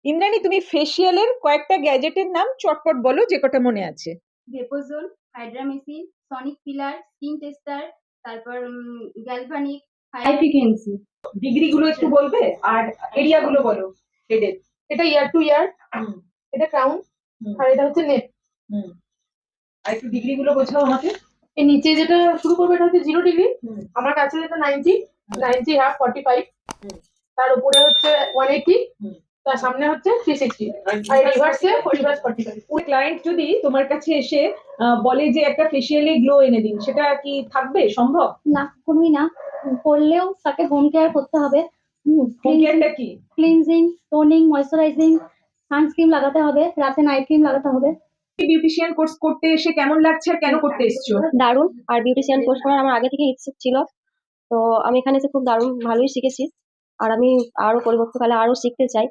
ইন্দ্রাণী, তুমি ফেসিয়ালের কয়েকটা গ্যাজেটের নাম চটপট বলো, যে কটা মনে আছে। Vapozone, hydra machine, sonic peeler, skin tester, তারপর গ্যালভানিক, হাই ফ্রিকোয়েন্সি। ডিগ্রি গুলো একটু বলবে, আর এরিয়া গুলো বলো হেডের। এটা ইয়ার টু ইয়ার, হুম। এটা ক্রাউন, আর এটা হচ্ছে নেট। হুম। আর একটু ডিগ্রি গুলো বোঝাও আমাকে। এর নিচে যেটা শুরু করবে এটা হচ্ছে 0 ডিগ্রি, আমার কাছে যেটা 90, 90 হাফ 45, তার উপরে হচ্ছে 180, তার সামনে হচ্ছে 360, আর রিভার্সে রিভার্স 45। ক্লায়েন্ট যদি তোমার কাছে এসে বলে যে একটা ফেসিয়ালে গ্লো এনে দিন, সেটা কি থাকবে সম্ভব? না, কোনোই না। করলেও তাকে হোম কেয়ার করতে হবে। হোম কেয়ারটা কি? ক্লিনজিং, টোনিং, ময়শ্চারাইজিং, সানস্ক্রিন লাগাতে হবে, রাতে নাইট ক্রিম লাগাতে হবে। বিউটিশিয়ান কোর্স করতে এসে কেমন লাগছে আর কেন করতে এসছো? দারুণ। আর বিউটিশিয়ান কোর্স করার আমার আগে থেকে ইচ্ছুক ছিল, তো আমি এখানে এসে খুব দারুণ ভালোই শিখেছি। আর আমি আরো পরবর্তীকালে আরো শিখতে চাই।